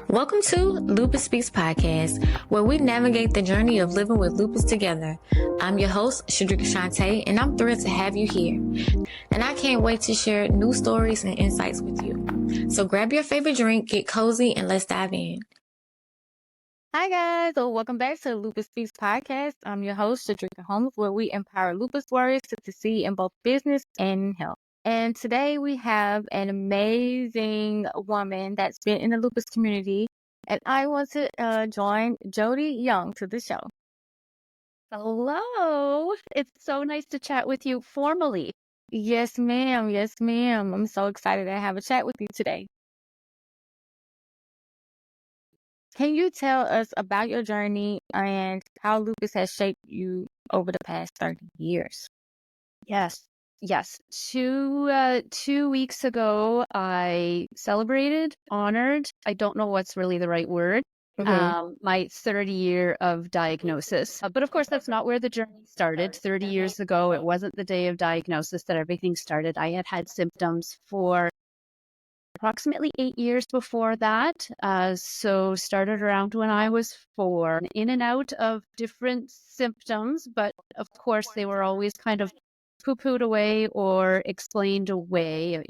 Welcome to Lupus Speaks Podcast, where we navigate the journey of living with lupus together. I'm your host, Shedrica Shant'e, and I'm thrilled to have you here. And I can't wait to share new stories and insights with you. So grab your favorite drink, get cozy, and let's dive in. Hi guys, welcome back to Lupus Speaks Podcast. I'm your host, Shedrica Shant'e, where we empower lupus warriors to succeed in both business and health. And today we have an amazing woman that's been in the lupus community, and I want to join Jodie Young to the show. Hello. It's so nice to chat with you formally. Yes, ma'am. Yes, ma'am. I'm so excited to have a chat with you today. Can you tell us about your journey and how lupus has shaped you over the past 30 years? Yes. 2 weeks ago, I celebrated, honored, I don't know what's really the right word, my 30 year of diagnosis. But of course, that's not where the journey started. 30 years ago, it wasn't the day of diagnosis that everything started. I had symptoms for approximately 8 years before that. So started around when I was 4, in and out of different symptoms, but of course they were always kind of poo-pooed away or explained away.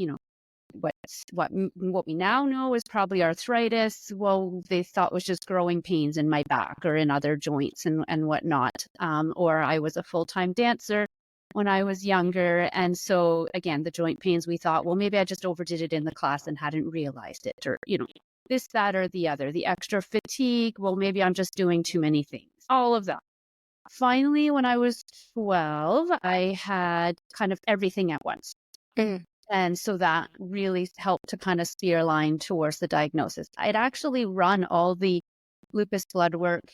What we now know is probably arthritis. Well, they thought was just growing pains in my back or in other joints and whatnot. Or I was a full-time dancer when I was younger. And so again, the joint pains, we thought, well, maybe I just overdid it in the class and hadn't realized it, or, this, that, or the other. The extra fatigue, well, maybe I'm just doing too many things. All of that. Finally, when I was 12, I had kind of everything at once. And so that really helped to kind of steer a line towards the diagnosis. I'd actually run all the lupus blood work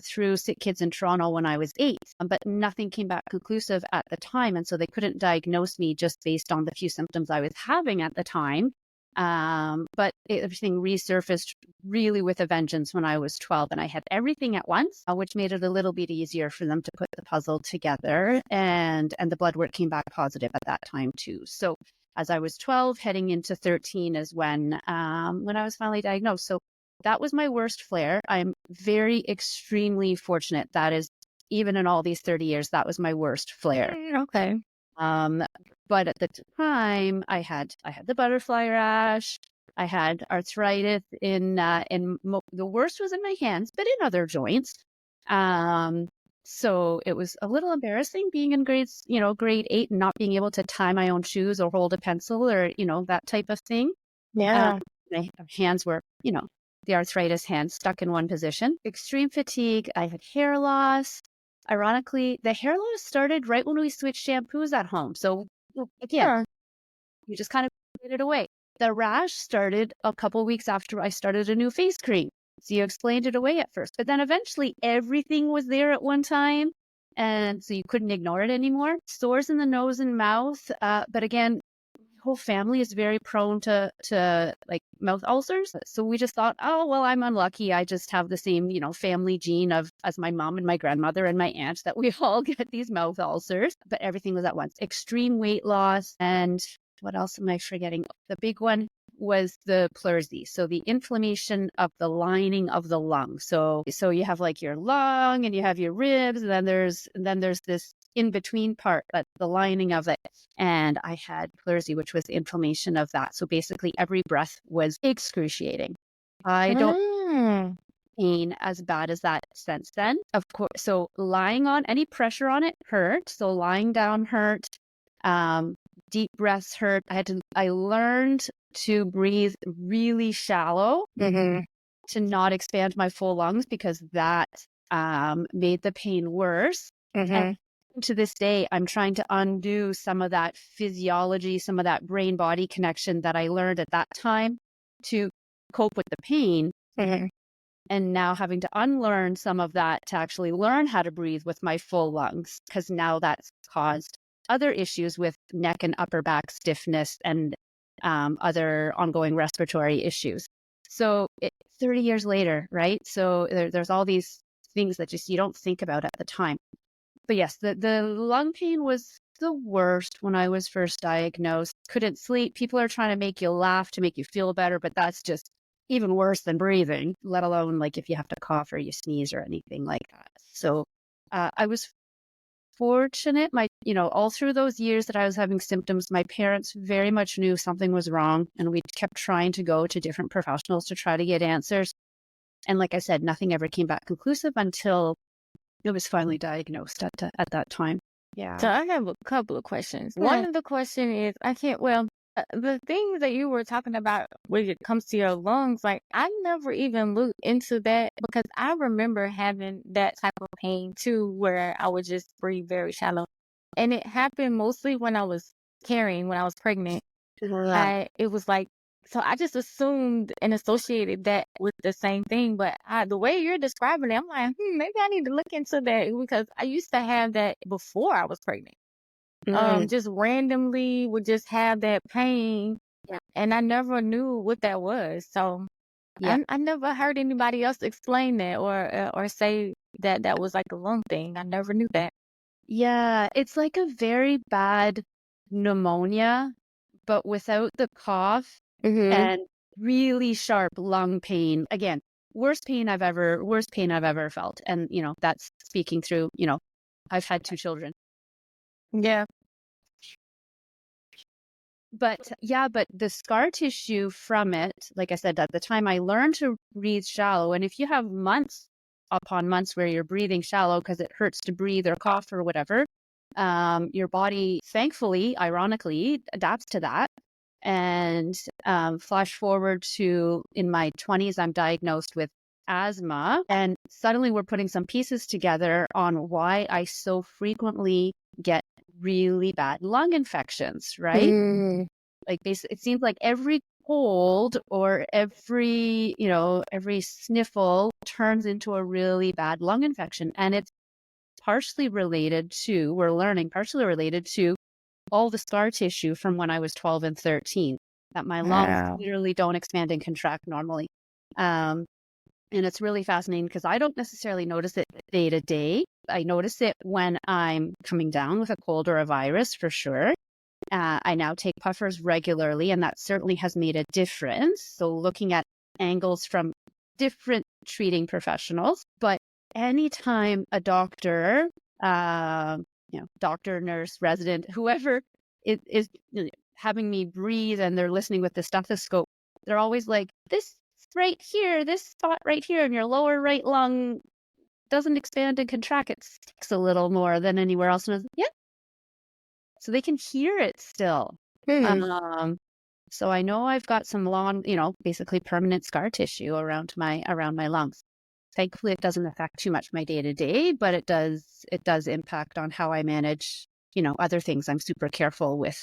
through Sick Kids in Toronto when I was 8, but nothing came back conclusive at the time. And so they couldn't diagnose me just based on the few symptoms I was having at the time. But everything resurfaced really with a vengeance when I was 12, and I had everything at once, which made it a little bit easier for them to put the puzzle together. And the blood work came back positive at that time too. So as I was 12, heading into 13 is when I was finally diagnosed. So that was my worst flare. I'm very extremely fortunate. That is, even in all these 30 years, that was my worst flare. Okay. But at the time, I had the butterfly rash. I had arthritis the worst was in my hands, but in other joints. So it was a little embarrassing being in grade 8 and not being able to tie my own shoes or hold a pencil or, that type of thing. Yeah. My hands were, the arthritis hands stuck in one position. Extreme fatigue. I had hair loss. Ironically, the hair loss started right when we switched shampoos at home. So again, you just kind of get it away. The rash started a couple weeks after I started a new face cream. So you explained it away at first, but then eventually everything was there at one time. And so you couldn't ignore it anymore. Sores in the nose and mouth. But again, whole family is very prone to like mouth ulcers. So we just thought, oh, well, I'm unlucky. I just have the same, family gene as my mom and my grandmother and my aunt, that we all get these mouth ulcers. But everything was at once. Extreme weight loss. And what else am I forgetting? The big one was the pleurisy. So the inflammation of the lining of the lung. So you have like your lung and you have your ribs, and then there's this in between part, but the lining of it. And I had pleurisy, which was inflammation of that. So basically every breath was excruciating. I don't pain as bad as that since then. Of course, so lying on any pressure on it hurt. So lying down hurt. Deep breaths hurt. I learned to breathe really shallow to not expand my full lungs, because that made the pain worse. And to this day, I'm trying to undo some of that physiology, some of that brain-body connection that I learned at that time to cope with the pain. And now having to unlearn some of that to actually learn how to breathe with my full lungs, because now that's caused other issues with neck and upper back stiffness and other ongoing respiratory issues. So 30 years later, right? So there's all these things that you don't think about at the time. But yes, the lung pain was the worst when I was first diagnosed. Couldn't sleep. People are trying to make you laugh to make you feel better, but that's just even worse than breathing, let alone like if you have to cough or you sneeze or anything like that. So I was fortunate, all through those years that I was having symptoms, my parents very much knew something was wrong, and we kept trying to go to different professionals to try to get answers. And like I said, nothing ever came back conclusive until it was finally diagnosed at that time. Yeah. So I have a couple of questions. One of the question is, the things that you were talking about when it comes to your lungs, like I never even looked into that because I remember having that type of pain too, where I would just breathe very shallow. And it happened mostly when I was when I was pregnant. It was like, so I just assumed and associated that with the same thing. But the way you're describing it, I'm like, maybe I need to look into that because I used to have that before I was pregnant. Just randomly would just have that pain. Yeah. And I never knew what that was. So Yeah. I never heard anybody else explain that or say that that was like a lung thing. I never knew that. Yeah, it's like a very bad pneumonia, but without the cough and really sharp lung pain. Again, worst pain I've ever felt. And, that's speaking through, I've had 2 children. Yeah. But the scar tissue from it, like I said, at the time I learned to breathe shallow. And if you have months upon months where you're breathing shallow because it hurts to breathe or cough or whatever, your body, thankfully, ironically, adapts to that. And flash forward to in my 20s, I'm diagnosed with asthma. And suddenly we're putting some pieces together on why I so frequently get really bad lung infections, right? Like it seems like every cold or every sniffle turns into a really bad lung infection. And it's partially related to all the scar tissue from when I was 12 and 13, that my lungs literally don't expand and contract normally. And it's really fascinating because I don't necessarily notice it day to day. I notice it when I'm coming down with a cold or a virus, for sure. I now take puffers regularly, and that certainly has made a difference. So looking at angles from different treating professionals, but anytime a doctor, doctor, nurse, resident, whoever is having me breathe and they're listening with the stethoscope, they're always like, this spot right here in your lower right lung doesn't expand and contract. It sticks a little more than anywhere else. And I was like, yeah. So they can hear it still. So I know I've got some long, basically permanent scar tissue around my lungs. Thankfully, it doesn't affect too much my day to day, but it does impact on how I manage, other things I'm super careful with.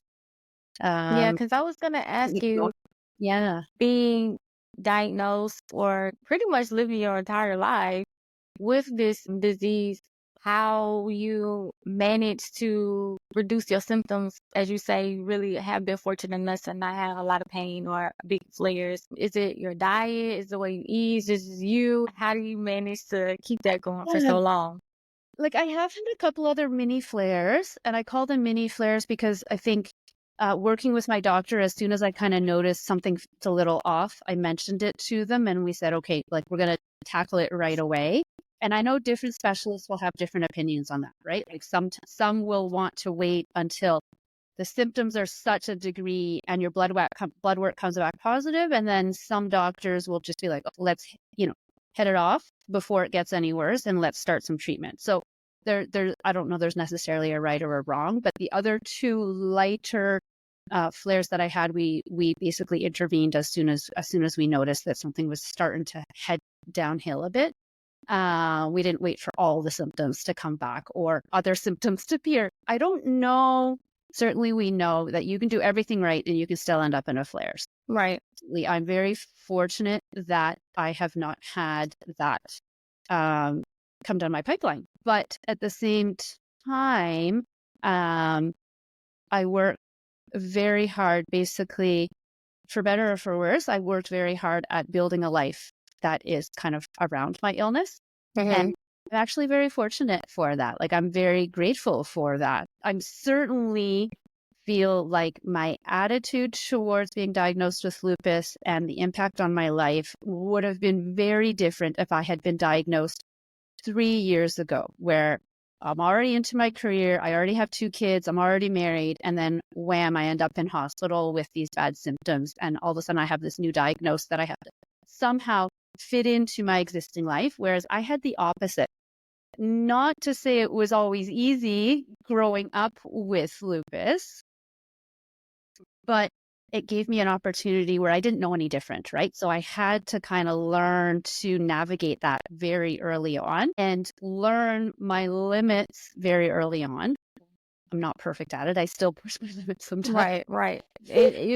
Yeah, because I was gonna ask you, being diagnosed or pretty much living your entire life with this disease, how you manage to reduce your symptoms, as you say, you really have been fortunate enough to not have a lot of pain or big flares. Is it your diet? Is it the way you eat? Is it you? How do you manage to keep that going for so long? Like I have had a couple other mini flares, and I call them mini flares because I think working with my doctor, as soon as I kind of noticed something's a little off, I mentioned it to them and we said, okay, like we're going to tackle it right away. And I know different specialists will have different opinions on that, right? Like some will want to wait until the symptoms are such a degree and your blood work comes back positive. And then some doctors will just be like, oh, let's, head it off before it gets any worse and let's start some treatment. So I don't know, there's necessarily a right or a wrong, but the other 2 lighter flares that I had, we basically intervened as soon as we noticed that something was starting to head downhill a bit. We didn't wait for all the symptoms to come back or other symptoms to appear. I don't know. Certainly we know that you can do everything right and you can still end up in a flares. Right. I'm very fortunate that I have not had that come down my pipeline. But at the same time, I work very hard, basically, for better or for worse, I worked very hard at building a life that is kind of around my illness. And I'm actually very fortunate for that. Like, I'm very grateful for that. I'm certainly feel like my attitude towards being diagnosed with lupus and the impact on my life would have been very different if I had been diagnosed 3 years ago, where I'm already into my career. I already have 2 kids. I'm already married. And then wham, I end up in hospital with these bad symptoms. And all of a sudden I have this new diagnosis that I have to somehow fit into my existing life. Whereas I had the opposite. Not to say it was always easy growing up with lupus, but it gave me an opportunity where I didn't know any different, right? So I had to kind of learn to navigate that very early on and learn my limits very early on. I'm not perfect at it. I still push my limits sometimes. Right.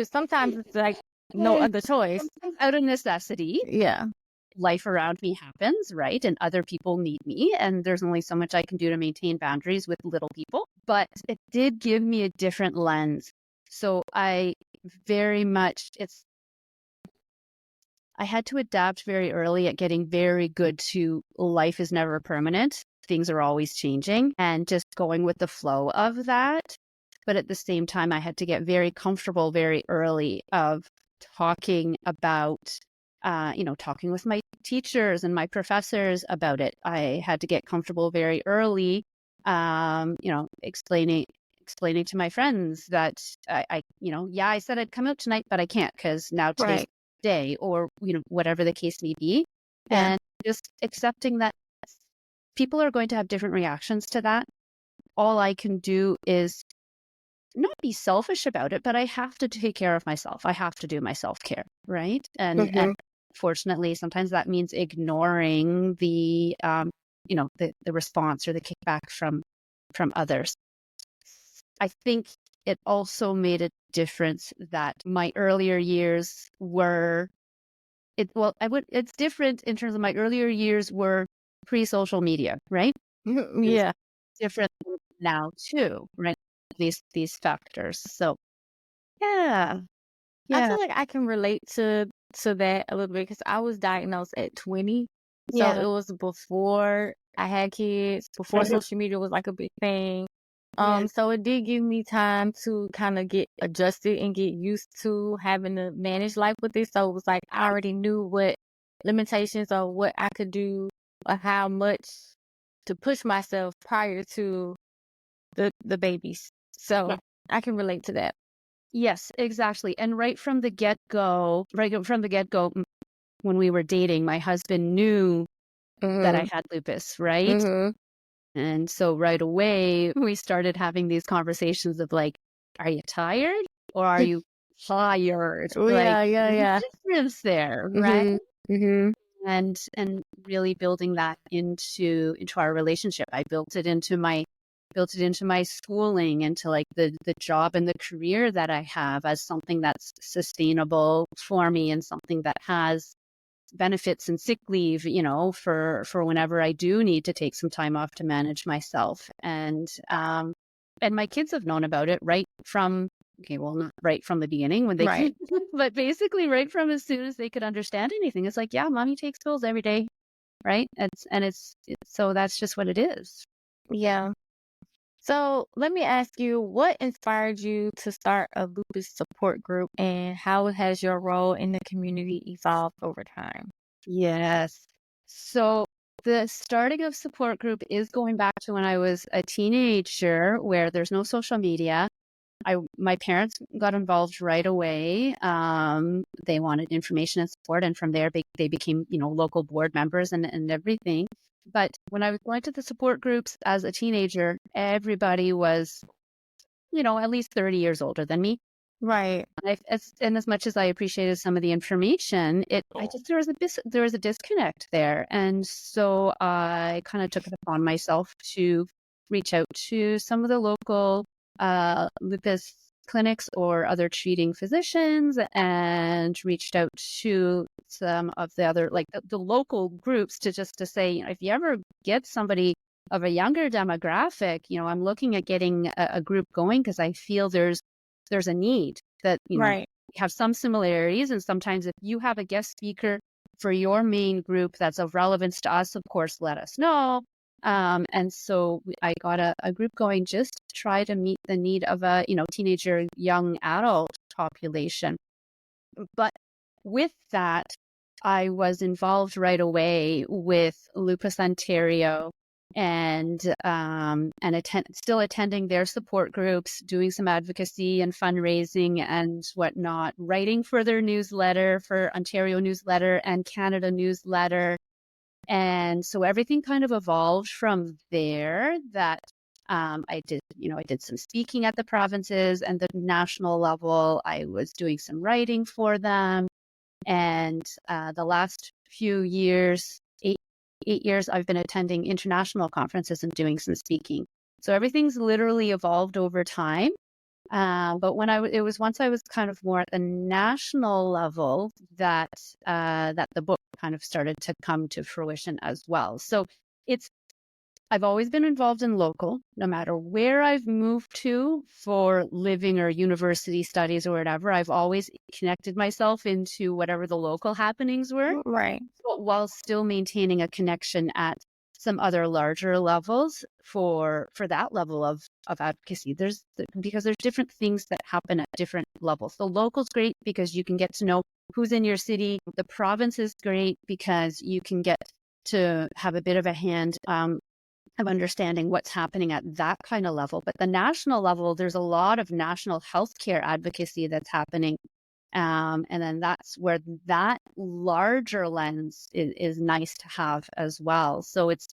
Sometimes it's like no other choice. Out of necessity. Yeah. Life around me happens, right? And other people need me. And there's only so much I can do to maintain boundaries with little people. But it did give me a different lens. So I had to adapt very early at getting very good to life is never permanent. Things are always changing and just going with the flow of that. But at the same time, I had to get very comfortable very early of talking about, talking with my teachers and my professors about it. I had to get comfortable very early, explaining to my friends that I said I'd come out tonight, but I can't because now today's the day, or, whatever the case may be. Yeah. And just accepting that people are going to have different reactions to that. All I can do is not be selfish about it, but I have to take care of myself. I have to do my self-care, right? And fortunately, sometimes that means ignoring the response or the kickback from others. I think it also made a difference that my earlier years were it's different in terms of my earlier years were pre-social media, right? Yeah. It's different now too, right? These factors. So yeah. I feel like I can relate to that a little bit because I was diagnosed at 20. So it was before I had kids, before social media was like a big thing. So it did give me time to kind of get adjusted and get used to having to manage life with it. So it was like I already knew what limitations or what I could do or how much to push myself prior to the babies. So I can relate to that. Yes, exactly. And right from the get-go, when we were dating, my husband knew that I had lupus, right? And so right away, we started having these conversations of like, are you tired or are you tired? Yeah. Difference there, right? And really building that into our relationship. I built it into my schooling, into like the job and the career that I have as something that's sustainable for me and something that has benefits and sick leave, for whenever I do need to take some time off to manage myself. And my kids have known about it right from, not right from the beginning when they but basically right from as soon as they could understand anything. It's like, yeah, mommy takes pills every day, right? So that's just what it is. Yeah. So let me ask you, what inspired you to start a lupus support group and how has your role in the community evolved over time? Yes. So the starting of support group is going back to when I was a teenager where there's no social media. My parents got involved right away. They wanted information and support, and from there they became, local board members and everything. But when I was going to the support groups as a teenager, everybody was, at least 30 years older than me. Right. And as much as I appreciated some of the information, there was a disconnect there. And so I kind of took it upon myself to reach out to some of the local lupus clinics or other treating physicians, and reached out to some of the other, like the local groups, to say, if you ever get somebody of a younger demographic, I'm looking at getting a group going because I feel there's a need that, Right. we have some similarities. And sometimes if you have a guest speaker for your main group that's of relevance to us, of course, let us know. And so I got a group going just to try to meet the need of a, teenager, young adult population. But with that, I was involved right away with Lupus Ontario and still attending their support groups, doing some advocacy and fundraising and whatnot, writing for their newsletter, for Ontario newsletter and Canada newsletter. And so everything kind of evolved from there. That I did some speaking at the provinces and the national level. I was doing some writing for them. And the last few years, eight years, I've been attending international conferences and doing some speaking. So everything's literally evolved over time. But it was once I was kind of more at the national level that the book kind of started to come to fruition as well. So I've always been involved in local, no matter where I've moved to for living or university studies or whatever. I've always connected myself into whatever the local happenings were, Right. but while still maintaining a connection at some other larger levels for that level of advocacy. Because there's different things that happen at different levels. The local's great because you can get to know who's in your city. The province is great because you can get to have a bit of a hand of understanding what's happening at that kind of level. But the national level, there's a lot of national healthcare advocacy that's happening. And then that's where that larger lens is nice to have as well. So it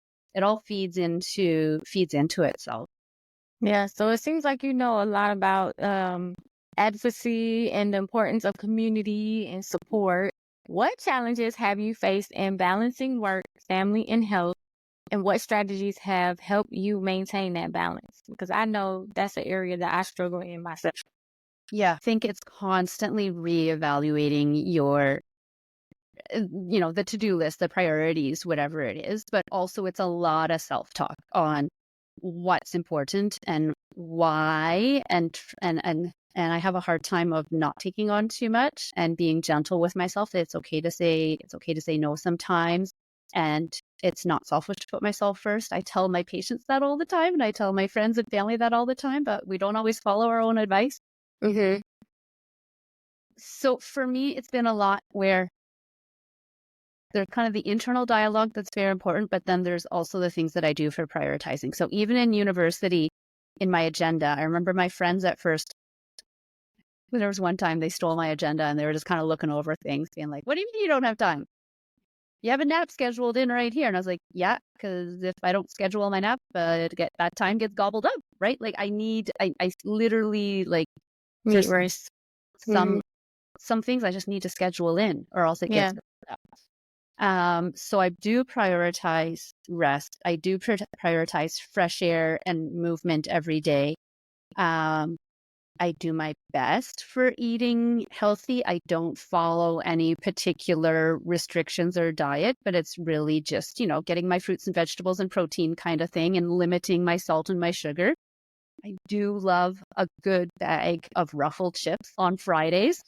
all feeds into itself. Yeah. So it seems like you know a lot about advocacy and the importance of community and support. What challenges have you faced in balancing work, family, and health? And what strategies have helped you maintain that balance? Because I know that's an area that I struggle in myself. Yeah, I think it's constantly reevaluating your, the to-do list, the priorities, whatever it is. But also it's a lot of self-talk on what's important and why. And I have a hard time of not taking on too much and being gentle with myself. It's okay to say no sometimes. And it's not selfish to put myself first. I tell my patients that all the time, and I tell my friends and family that all the time, but we don't always follow our own advice. Mm-hmm. So for me, it's been a lot where there's kind of the internal dialogue that's very important, but then there's also the things that I do for prioritizing. So even in university, in my agenda, I remember my friends at first, there was one time they stole my agenda and they were just kind of looking over things, being like, what do you mean you don't have time? You have a nap scheduled in right here. And I was like, yeah, because if I don't schedule my nap, that time gets gobbled up, right? Like I literally like Meat race. some things I just need to schedule in or else it gets up. So I do prioritize rest. I do prioritize fresh air and movement every day. I do my best for eating healthy. I don't follow any particular restrictions or diet, but it's really just, getting my fruits and vegetables and protein kind of thing and limiting my salt and my sugar. I do love a good bag of Ruffled chips on Fridays.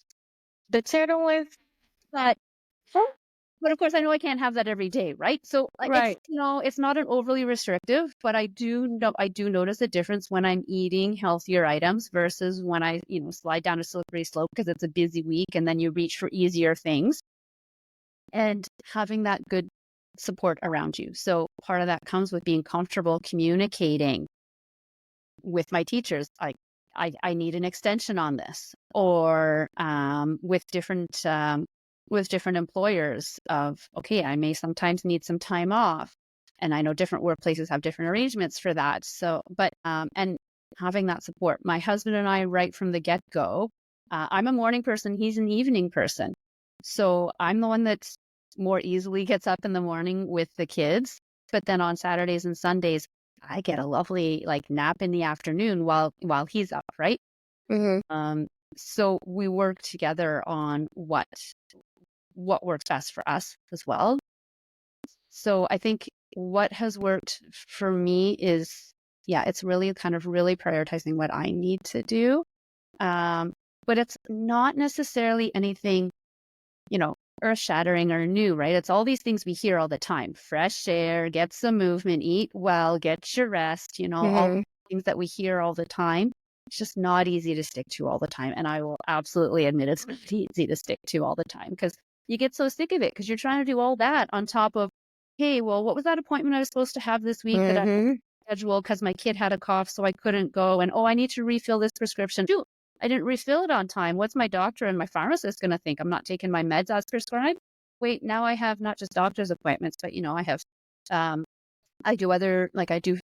The cheddar ones? But of course, I know I can't have that every day, right? So Right. it's not an overly restrictive, but I do notice a difference when I'm eating healthier items versus when I, slide down a slippery slope because it's a busy week and then you reach for easier things. And having that good support around you. So part of that comes with being comfortable communicating with my teachers. I need an extension on this, or with different employers of, okay, I may sometimes need some time off. And I know different workplaces have different arrangements for that. So, but, and having that support. My husband and I, right from the get-go, I'm a morning person, he's an evening person. So I'm the one that's more easily gets up in the morning with the kids. But then on Saturdays and Sundays, I get a lovely nap in the afternoon while he's up, right? Mm-hmm. So we work together on what works best for us as well. So I think what has worked for me is, it's really kind of really prioritizing what I need to do. But it's not necessarily anything, earth shattering or new, right? It's all these things we hear all the time. Fresh air, get some movement, eat well, get your rest, all the things that we hear all the time. It's just not easy to stick to all the time. And I will absolutely admit it's not easy to stick to all the time because you get so sick of it because you're trying to do all that on top of, hey, well, what was that appointment I was supposed to have this week that I scheduled because my kid had a cough, so I couldn't go. And, I need to refill this prescription. Shoot, I didn't refill it on time. What's my doctor and my pharmacist going to think? I'm not taking my meds as prescribed. Wait, now I have not just doctor's appointments, but, I have, I do other, like I do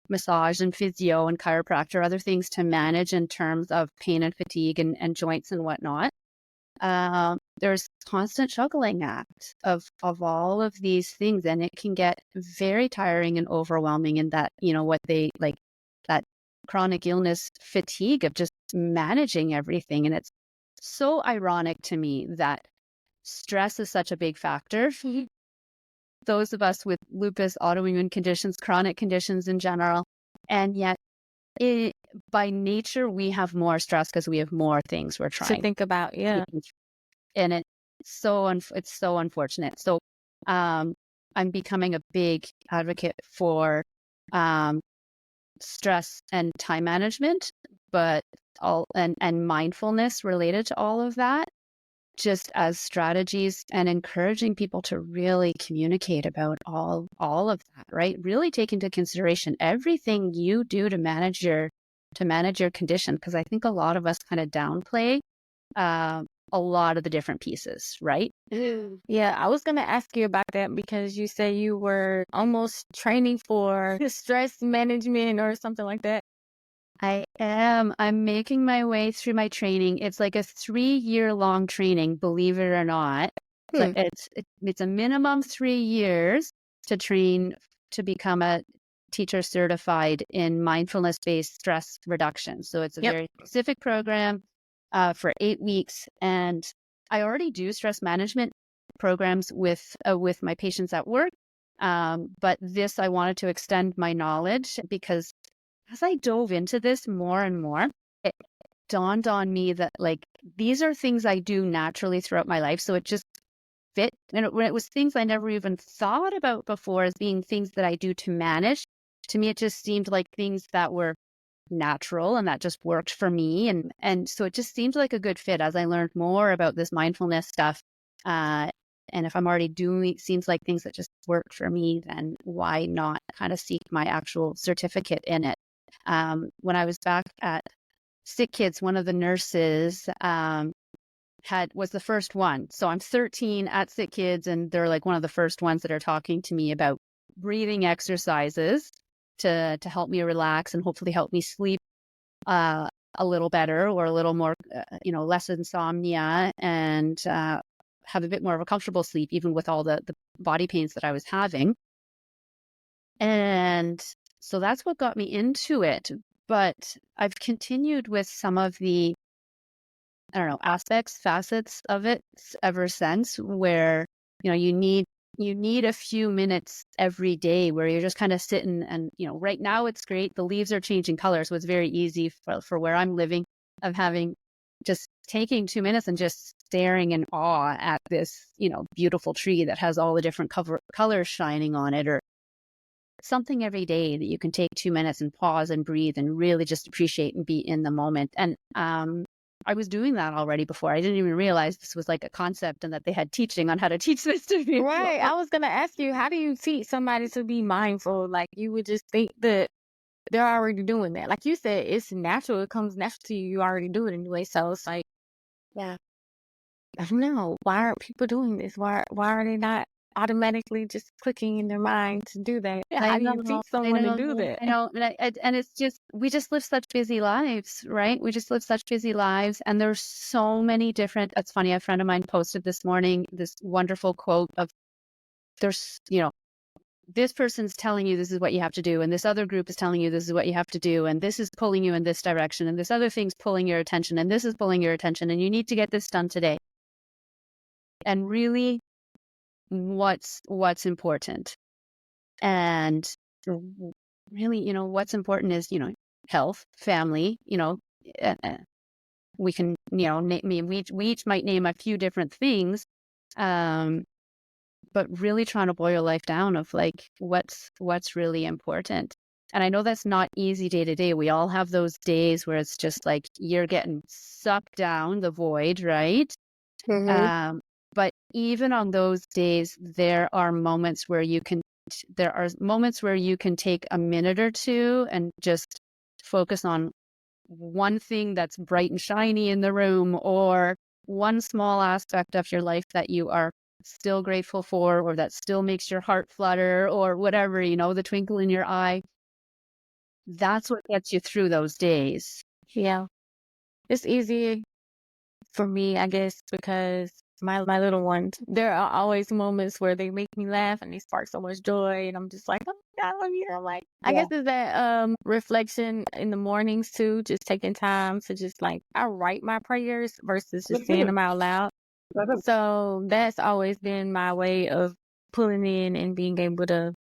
massage and physio and chiropractor, other things to manage in terms of pain and fatigue and joints and whatnot. There's constant juggling act of all of these things, and it can get very tiring and overwhelming. And that, what they like, that chronic illness fatigue of just managing everything. And it's so ironic to me that stress is such a big factor. Those of us with lupus, autoimmune conditions, chronic conditions in general, and yet by nature, we have more stress because we have more things we're trying to think about. Yeah. And it's so unfortunate. So I'm becoming a big advocate for stress and time management, but and mindfulness related to all of that, just as strategies, and encouraging people to really communicate about all of that, right? Really take into consideration everything you do to manage your condition, because I think a lot of us kind of downplay a lot of the different pieces, right? Yeah, I was going to ask you about that because you say you were almost training for stress management or something like that. I am. I'm making my way through my training. It's like a 3-year-long training, believe it or not. So it's a minimum 3 years to train to become a teacher certified in mindfulness-based stress reduction. So it's a very specific program for 8 weeks. And I already do stress management programs with my patients at work. But this, I wanted to extend my knowledge because as I dove into this more and more, it dawned on me that these are things I do naturally throughout my life. So it just fit. And when it was things I never even thought about before as being things that I do to manage, to me, it just seemed like things that were natural and that just worked for me. And so it just seemed like a good fit as I learned more about this mindfulness stuff. And if I'm already doing it, seems like things that just worked for me, then why not kind of seek my actual certificate in it? When I was back at Sick Kids, one of the nurses was the first one. So I'm 13 at Sick Kids, and they're like one of the first ones that are talking to me about breathing exercises to help me relax and hopefully help me sleep a little better, or a little more, less insomnia, and have a bit more of a comfortable sleep, even with all the body pains that I was having. And so that's what got me into it. But I've continued with some of the, aspects, facets of it ever since, where, you need a few minutes every day where you're just kind of sitting and, right now it's great. The leaves are changing color. So it's very easy for where I'm living, of having just taking 2 minutes and just staring in awe at this, beautiful tree that has all the different colors shining on it, or something every day that you can take 2 minutes and pause and breathe and really just appreciate and be in the moment. And I was doing that already before. I didn't even realize this was like a concept and that they had teaching on how to teach this to people. Right. I was going to ask you, how do you teach somebody to be mindful? Like, you would just think that they're already doing that. Like you said, it's natural. It comes natural to you. You already do it anyway. So it's like, yeah, I don't know. Why aren't people doing this? Why are they not automatically just clicking in their mind to do that? How do you teach someone to do that? I know. And it's just, we just live such busy lives, right? We just live such busy lives. And there's so many different, it's funny, a friend of mine posted this morning this wonderful quote of, there's, this person's telling you this is what you have to do, and this other group is telling you this is what you have to do, and this is pulling you in this direction, and this other thing's pulling your attention, and this is pulling your attention, and you need to get this done today. And really, what's important? And really, what's important is, health, family, we can, we each might name a few different things, but really trying to boil your life down of like, what's really important. And I know that's not easy day to day. We all have those days where it's just like you're getting sucked down the void, right? Mm-hmm. But even on those days, there are moments where you can take a minute or two and just focus on one thing that's bright and shiny in the room, or one small aspect of your life that you are still grateful for, or that still makes your heart flutter, or whatever, the twinkle in your eye. That's what gets you through those days. Yeah. It's easy for me, I guess, because my little ones, there are always moments where they make me laugh and they spark so much joy, and I'm just like, oh my God, I love you. I'm like, I guess it's that reflection in the mornings too, just taking time to just like, I write my prayers versus just saying them out loud. So that's always been my way of pulling in and being able to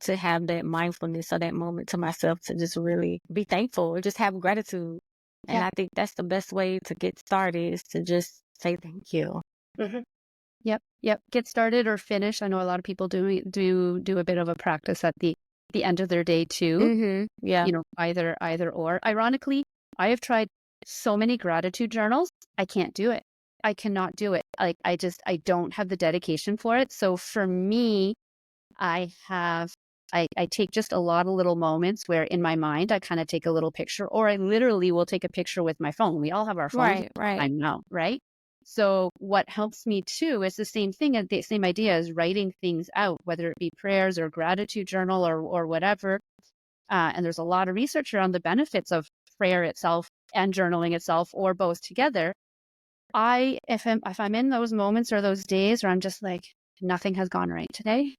have that mindfulness or that moment to myself to just really be thankful or just have gratitude. And Yeah. I think that's the best way to get started, is to just say thank you. Yep. Get started or finish. I know a lot of people do a bit of a practice at the end of their day too. Mm-hmm. Yeah. Either or. Ironically, I have tried so many gratitude journals. I can't do it. I cannot do it. Like I don't have the dedication for it. So for me, I take just a lot of little moments where in my mind, I kind of take a little picture, or I literally will take a picture with my phone. We all have our phones. Right. I know, right? So what helps me too is the same thing, the same idea as writing things out, whether it be prayers or gratitude journal or whatever. And there's a lot of research around the benefits of prayer itself and journaling itself, or both together. If I'm in those moments or those days where I'm just like, nothing has gone right today,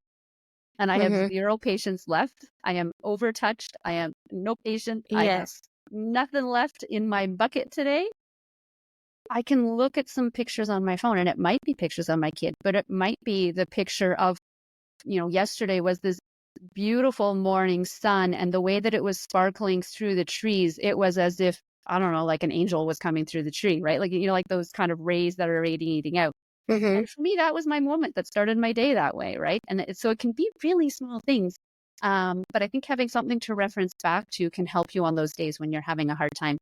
and I have zero patience left, I am overtouched, I am no patient, I have Yes. nothing left in my bucket today, I can look at some pictures on my phone, and it might be pictures of my kid, but it might be the picture of, yesterday was this beautiful morning sun, and the way that it was sparkling through the trees, it was as if, I don't know, like an angel was coming through the tree, right? Like, like those kind of rays that are radiating out. And for me, that was my moment that started my day that way, right? And so it can be really small things. But I think having something to reference back to can help you on those days when you're having a hard time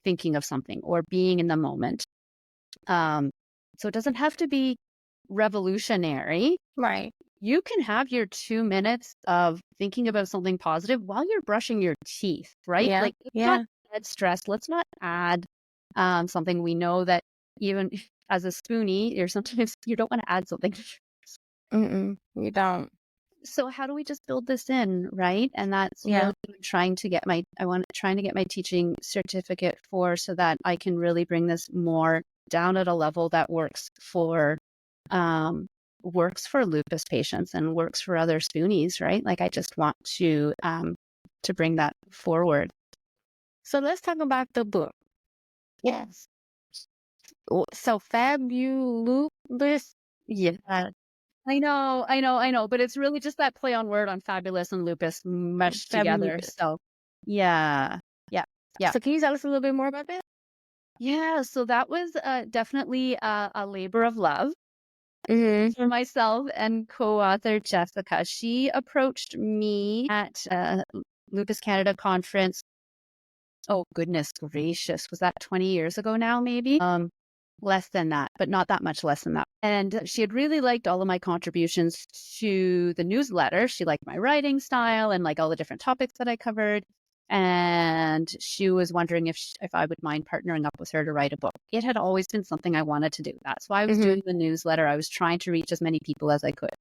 thinking of something or being in the moment. So it doesn't have to be revolutionary. Right. You can have your 2 minutes of thinking about something positive while you're brushing your teeth, right? Yeah. Like, let's not add stress. Let's not add something. We know that even as a spoonie, sometimes you don't want to add something. You don't. So how do we just build this in, right? And that's really what I'm trying to get my teaching certificate for, so that I can really bring this more down at a level that works for lupus patients and works for other spoonies, right? Like I just want to bring that forward. So let's talk about the book. Yes. So Fabulupus. Yeah. I know, but it's really just that play on word on fabulous and lupus meshed together. Fabulupus. So yeah. So can you tell us a little bit more about that? Yeah, so that was definitely a labor of love for myself and co-author Jessica. She approached me at Lupus Canada conference. Oh, goodness gracious. Was that 20 years ago now, maybe? Less than that, but not that much less than that. And she had really liked all of my contributions to the newsletter. She liked my writing style and like all the different topics that I covered. And she was wondering if I would mind partnering up with her to write a book. It had always been something I wanted to do. That's why I was doing the newsletter. I was trying to reach as many people as I could.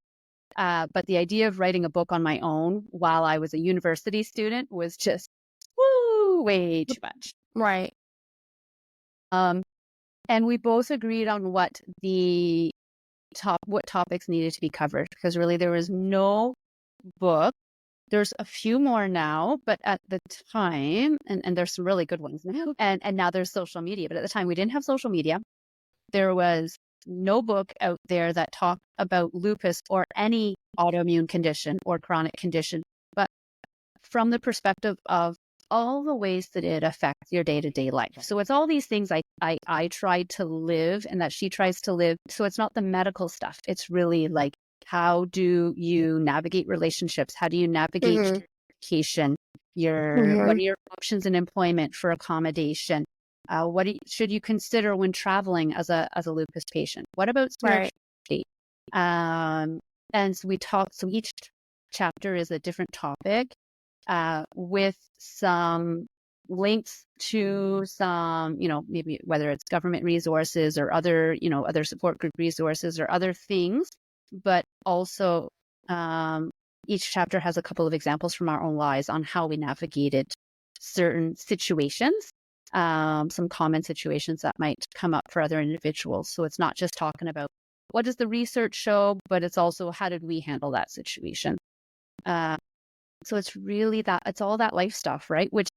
But the idea of writing a book on my own while I was a university student was just way too much. Right. And we both agreed on what topics needed to be covered, because really there was no book. There's a few more now, but at the time, and there's some really good ones now, and now there's social media, but at the time we didn't have social media. There was no book out there that talked about lupus or any autoimmune condition or chronic condition, but from the perspective of all the ways that it affects your day-to-day life. So it's all these things I try to live and that she tries to live. So it's not the medical stuff. It's really like, how do you navigate relationships? How do you navigate education? What are your options in employment for accommodation? Should you consider when traveling as a lupus patient? What about spirituality? And so so each chapter is a different topic, with some links to some, maybe whether it's government resources or other support group resources or other things, but also each chapter has a couple of examples from our own lives on how we navigated certain situations, some common situations that might come up for other individuals. So it's not just talking about what does the research show, but it's also how did we handle that situation. So it's really it's all that life stuff, right? Which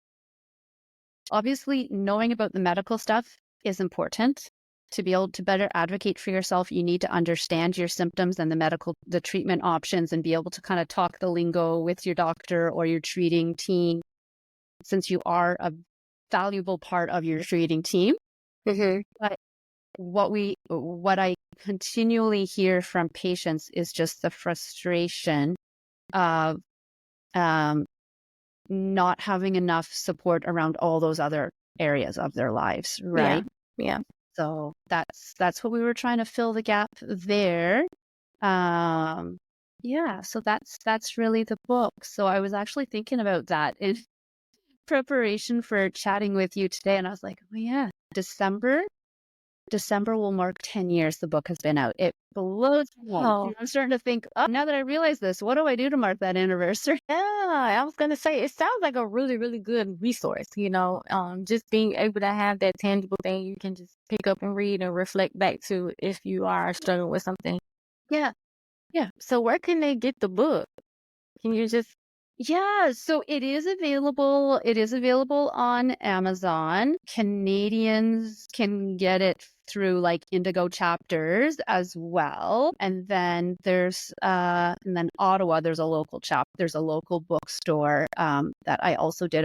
obviously knowing about the medical stuff is important. To be able to better advocate for yourself, you need to understand your symptoms and the treatment options and be able to kind of talk the lingo with your doctor or your treating team, since you are a valuable part of your treating team. But what I continually hear from patients is just the frustration of not having enough support around all those other areas of their lives, right? Yeah. So that's what we were trying to fill the gap there. So that's really the book. So I was actually thinking about that in preparation for chatting with you today, and I was like, oh yeah, December will mark 10 years the book has been out. It blows me. I'm starting to think, oh, now that I realize this, what do I do to mark that anniversary? Yeah, I was going to say, it sounds like a really, really good resource, just being able to have that tangible thing you can just pick up and read and reflect back to if you are struggling with something. Yeah. So where can they get the book? Can you just... Yeah, so it is available. It is available on Amazon. Canadians can get it through like Indigo chapters as well. And then Ottawa, there's a local bookstore that I also did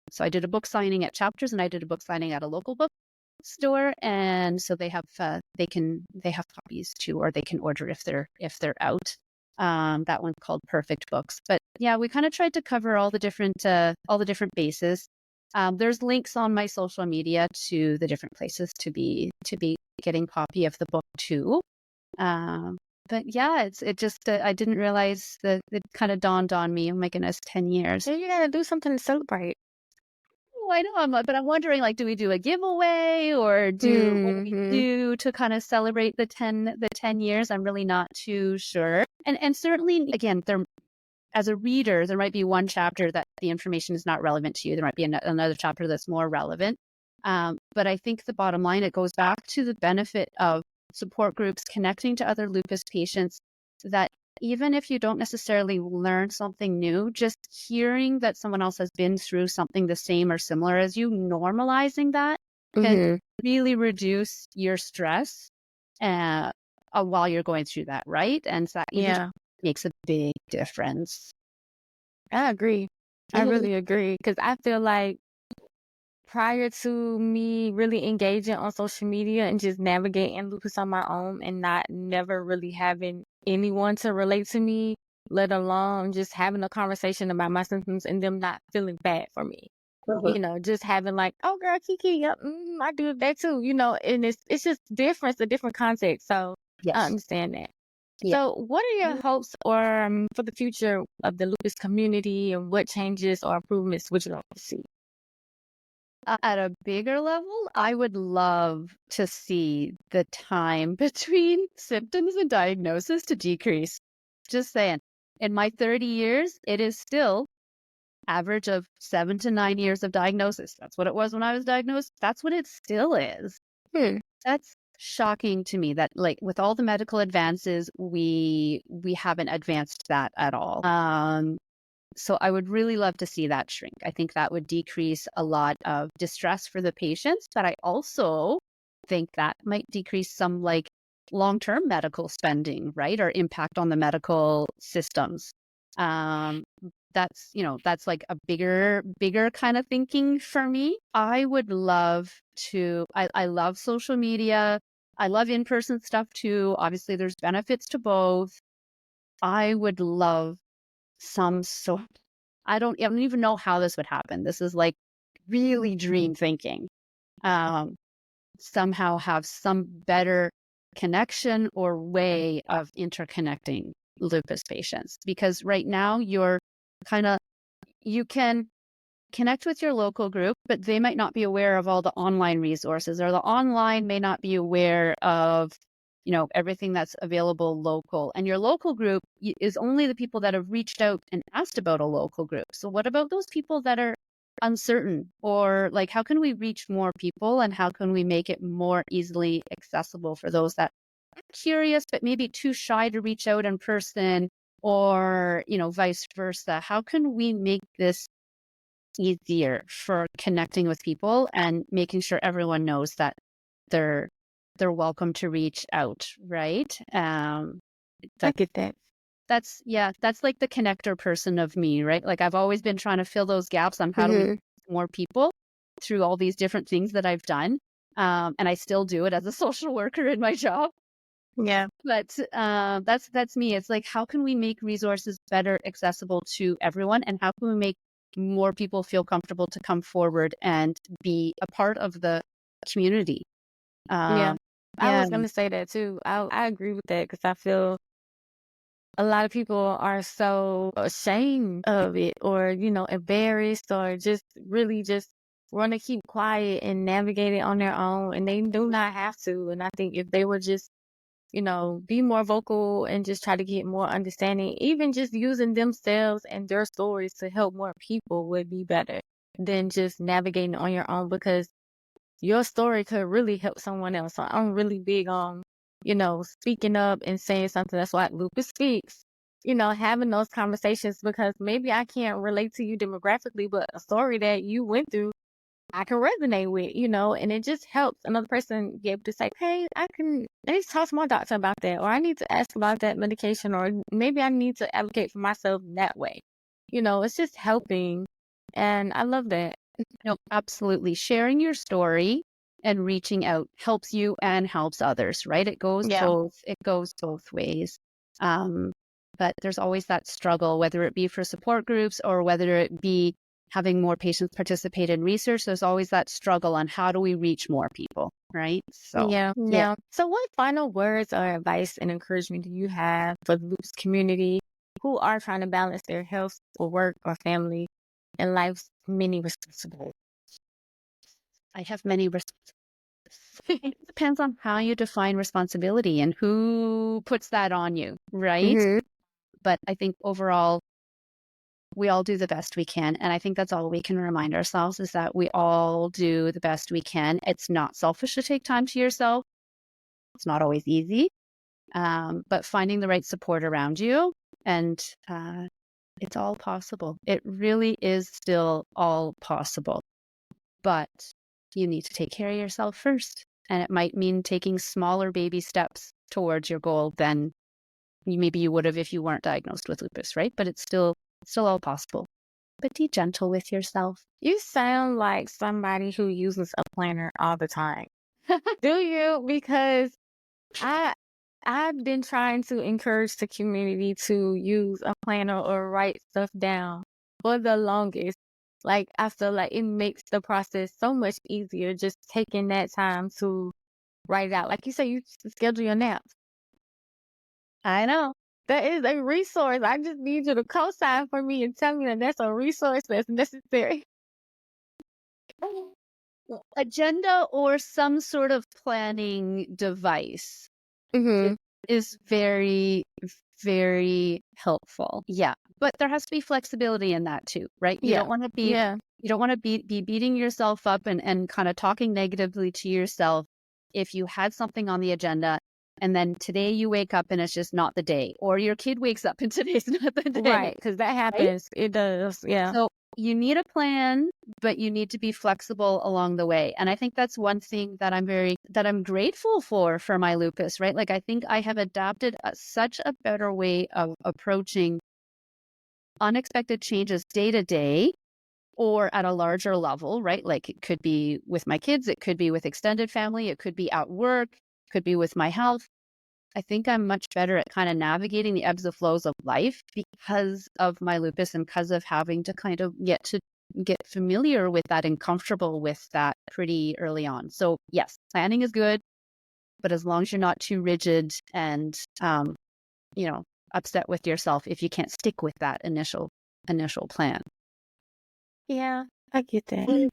so I did a book signing at Chapters and I did a book signing at a local bookstore. And so they have copies too, or they can order if they're out. That one's called Perfect Books. But yeah, we kind of tried to cover all the different bases. There's links on my social media to the different places to be getting copy of the book too. But yeah, it just I didn't realize that it kind of dawned on me. Oh my goodness, 10 years. So you gotta do something to celebrate. Oh, I know, but I'm wondering, like, do we do a giveaway or what do we do to kind of celebrate the 10 years? I'm really not too sure. And certainly, again, as a reader, there might be one chapter that the information is not relevant to you. There might be another chapter that's more relevant. But I think the bottom line, it goes back to the benefit of support groups, connecting to other lupus patients, that even if you don't necessarily learn something new, just hearing that someone else has been through something the same or similar as you, normalizing that can really reduce your stress while you're going through that, right? And so that even makes a big difference. I agree. I really agree, because I feel like prior to me really engaging on social media and just navigating lupus on my own and never really having anyone to relate to me, let alone just having a conversation about my symptoms and them not feeling bad for me. Just having like, oh girl, Kiki, yep, I do that too, and it's just different, a different context. So Yes. I understand that. Yeah. So what are your hopes or for the future of the lupus community, and what changes or improvements would you like to see? At a bigger level, I would love to see the time between symptoms and diagnosis to decrease. Just saying, in my 30 years, it is still average of 7 to 9 years of diagnosis. That's what it was when I was diagnosed. That's what it still is. That's shocking to me that, like, with all the medical advances, we haven't advanced that at all. So I would really love to see that shrink. I think that would decrease a lot of distress for the patients, but I also think that might decrease some like long-term medical spending, right? Or impact on the medical systems. that's, that's like a bigger kind of thinking for me. I would love to, I love social media. I love in-person stuff too. Obviously, there's benefits to both. I would love some sort. I don't even know how this would happen. This is like really dream thinking. Somehow have some better connection or way of interconnecting lupus patients, because right now you can connect with your local group, but they might not be aware of all the online resources, or the online may not be aware of everything that's available local. And your local group is only the people that have reached out and asked about a local group. So what about those people that are uncertain, or like, how can we reach more people, and how can we make it more easily accessible for those that are curious but maybe too shy to reach out in person, or vice versa? How can we make this easier for connecting with people and making sure everyone knows that they're welcome to reach out, right? I get that. That's like the connector person of me, right? Like, I've always been trying to fill those gaps on how do we reach more people through all these different things that I've done. And I still do it as a social worker in my job. Yeah. But that's me. It's like, how can we make resources better accessible to everyone? And how can we make more people feel comfortable to come forward and be a part of the community? I was Yeah. going to say that too. I agree with that, because I feel a lot of people are so ashamed of it, or, embarrassed, or just really just want to keep quiet and navigate it on their own. And they do not have to. And I think if they would just, be more vocal and just try to get more understanding, even just using themselves and their stories to help more people would be better than just navigating on your own, because your story could really help someone else. So I'm really big on, speaking up and saying something. That's why Lupus Speaks, having those conversations, because maybe I can't relate to you demographically, but a story that you went through, I can resonate with, and it just helps another person be able to say, hey, I need to talk to my doctor about that, or I need to ask about that medication, or maybe I need to advocate for myself that way. It's just helping. And I love that. No, absolutely. Sharing your story and reaching out helps you and helps others, right? It goes both ways. But there's always that struggle, whether it be for support groups or whether it be having more patients participate in research. There's always that struggle on how do we reach more people, right? So Yeah. So what final words or advice and encouragement do you have for the lupus community who are trying to balance their health or work or family and life's many responsibilities? I have many responsibilities. It depends on how you define responsibility and who puts that on you, right? But I think overall, we all do the best we can. And I think that's all we can remind ourselves, is that we all do the best we can. It's not selfish to take time to yourself. It's not always easy, but finding the right support around you, and it's all possible. It really is still all possible. But you need to take care of yourself first. And it might mean taking smaller baby steps towards your goal than maybe you would have if you weren't diagnosed with lupus, right? But it's still all possible. But be gentle with yourself. You sound like somebody who uses a planner all the time. Do you? Because I've been trying to encourage the community to use a planner or write stuff down for the longest. Like, I feel like it makes the process so much easier just taking that time to write it out. Like you say, you schedule your naps. I know. That is a resource. I just need you to co-sign for me and tell me that that's a resource that's necessary. Agenda or some sort of planning device is very, very helpful. Yeah. But there has to be flexibility in that too, right? You don't want to be you don't want to be beating yourself up and kind of talking negatively to yourself if you had something on the agenda and then today you wake up and it's just not the day, or your kid wakes up and today's not the day. Right, because that happens. Right? It does, yeah. So you need a plan, but you need to be flexible along the way. And I think that's one thing that I'm grateful for my lupus, right? Like, I think I have adapted such a better way of approaching unexpected changes day to day or at a larger level, right? Like it could be with my kids, it could be with extended family, it could be at work, it could be with my health. I think I'm much better at kind of navigating the ebbs and flows of life because of my lupus and because of having to kind of get familiar with that and comfortable with that pretty early on. So yes, planning is good, but as long as you're not too rigid and, upset with yourself if you can't stick with that initial plan. Yeah, I get that.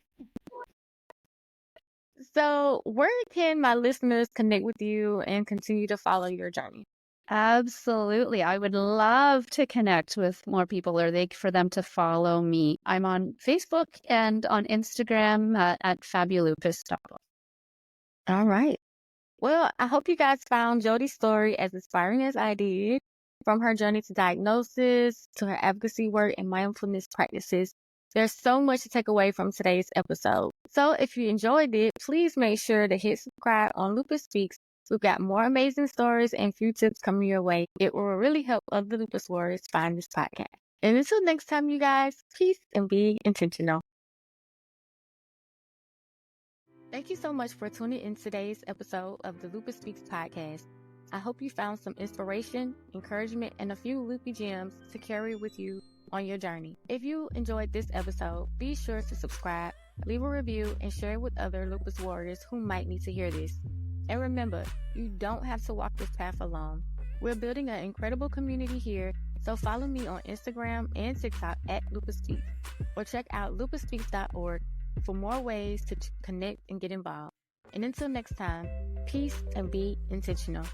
So, where can my listeners connect with you and continue to follow your journey? Absolutely. I would love to connect with more people for them to follow me. I'm on Facebook and on Instagram at Fabulupus. All right. Well, I hope you guys found Jodie's story as inspiring as I did. From her journey to diagnosis, to her advocacy work and mindfulness practices, there's so much to take away from today's episode. So if you enjoyed it, please make sure to hit subscribe on Lupus Speaks. We've got more amazing stories and few tips coming your way. It will really help other lupus warriors find this podcast. And until next time, you guys, peace and be intentional. Thank you so much for tuning in today's episode of the Lupus Speaks Podcast. I hope you found some inspiration, encouragement, and a few loopy gems to carry with you on your journey. If you enjoyed this episode, be sure to subscribe, leave a review, and share it with other lupus warriors who might need to hear this. And remember, you don't have to walk this path alone. We're building an incredible community here, so follow me on Instagram and TikTok at Lupus Speaks, or check out lupusspeaks.org for more ways to connect and get involved. And until next time, peace and be intentional.